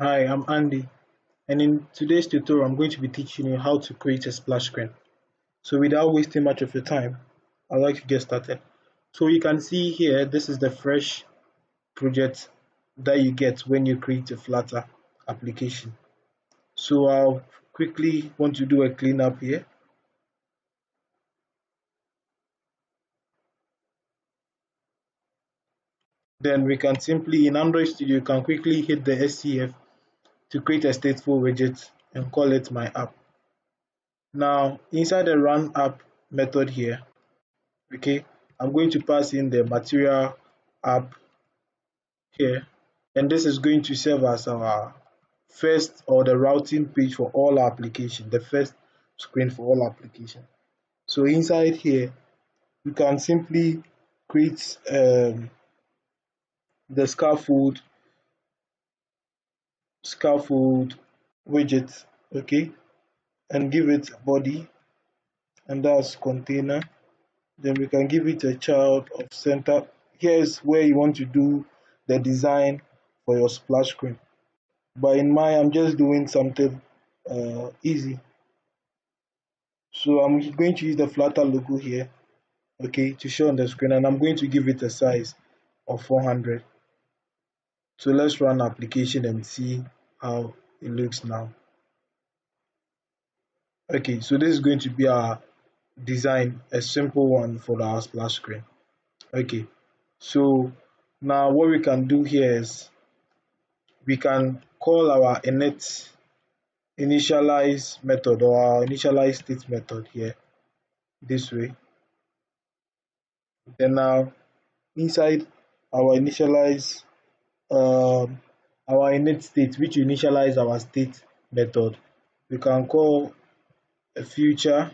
Hi, I'm Andy, and in today's tutorial, I'm going to be teaching you how to create a splash screen. So without wasting much of your time, I'd like to get started. So you can see here, this is the fresh project that you get when you create a Flutter application. So I'll quickly want to do a cleanup here. Then we can simply, in Android Studio, you can quickly hit the SCF to create a stateful widget and call it my app. Now, inside the run app method here, okay, I'm going to pass in the material app here, and this is going to serve as our first or the routing page for all our application, the first screen for all application. So inside here you can simply create the scaffold widget, okay, and give it body, and that's container. Then we can give it a child of center. Here is where you want to do the design for your splash screen. But in mine, I'm just doing something easy. So I'm going to use the Flutter logo here, okay, to show on the screen, and I'm going to give it a size of 400. So let's run application and see how it looks now. Okay, so this is going to be our design, a simple one for our splash screen. Okay, so now what we can do here is we can call our initialize method or our initialize state method here this way. Then now inside our initialize our init state, which initialize our state method, we can call a future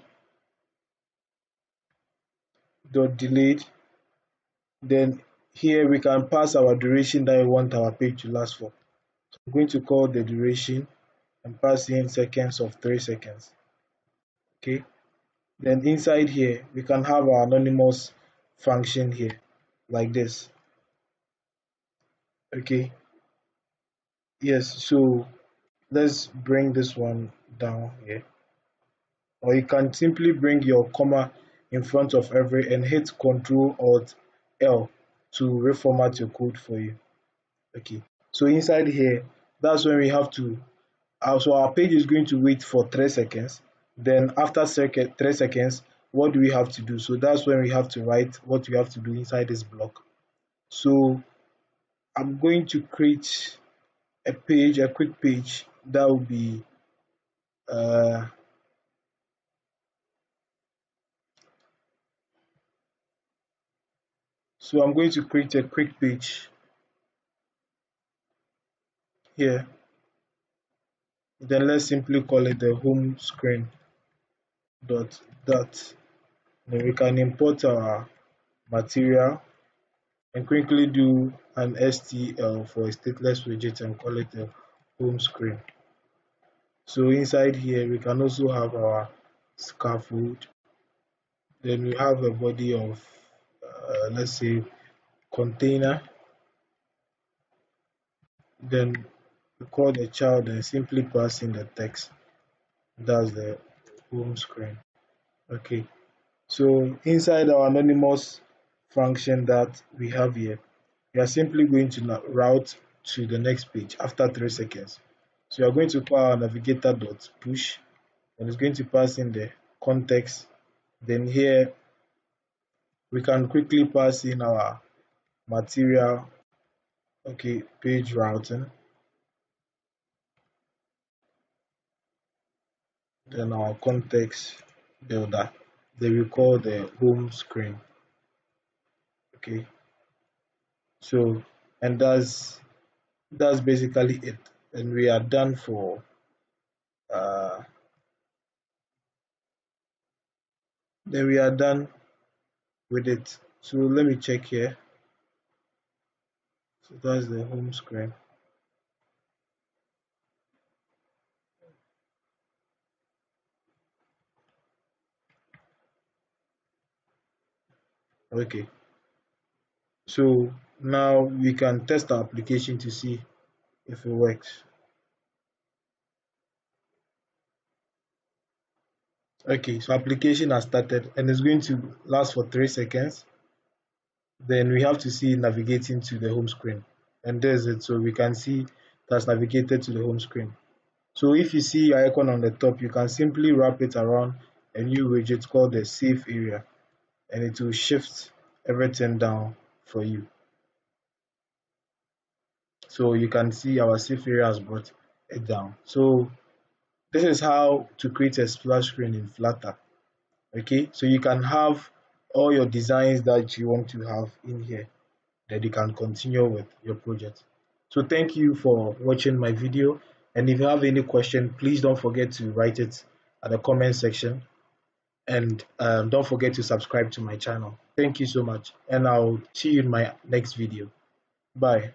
dot delayed. Then here we can pass our duration that we want our page to last for. So I'm going to call the duration and pass in seconds of 3 seconds. Okay. Then inside here we can have our anonymous function here like this. Okay. Yes, so let's bring this one down here. Or you can simply bring your comma in front of every and hit Ctrl Alt L to reformat your code for you. Okay, so inside here, that's when we have to. So our page is going to wait for 3 seconds. Then after 3 seconds, what do we have to do? So that's when we have to write what we have to do inside this block. So I'm going to create a page, a quick page that will be uh, so I'm going to create a quick page here. Then let's simply call it the home screen dot dot. Then we can import our material and quickly do an STL for a stateless widget and call it the home screen. So inside here we can also have our scaffold. Then we have a body of let's say container. Then we call the child and simply pass in the text. That's the home screen. Okay. So inside our anonymous function that we have here, we are simply going to route to the next page after 3 seconds. So we are going to call our navigator dot push, and it's going to pass in the context. Then here we can quickly pass in our material, okay, page routing, then our context builder. Then we call the home screen. Okay, so and that's basically it, and we are done for uh, then we are done with it. So let me check here. So that's the home screen. Okay, so now we can test our application to see if it works. Okay, so application has started and it's going to last for 3 seconds. Then we have to see navigating to the home screen. And there's it. So we can see that's navigated to the home screen. So if you see your icon on the top, you can simply wrap it around a new widget called the save area, and it will shift everything down for you. So you can see our save area has brought it down. So this is how to create a splash screen in Flutter. Okay, so you can have all your designs that you want to have in here, that you can continue with your project. So thank you for watching my video, and if you have any question, please don't forget to write it at the comment section, and don't forget to subscribe to my channel. Thank you so much, and I'll see you in my next video. Bye.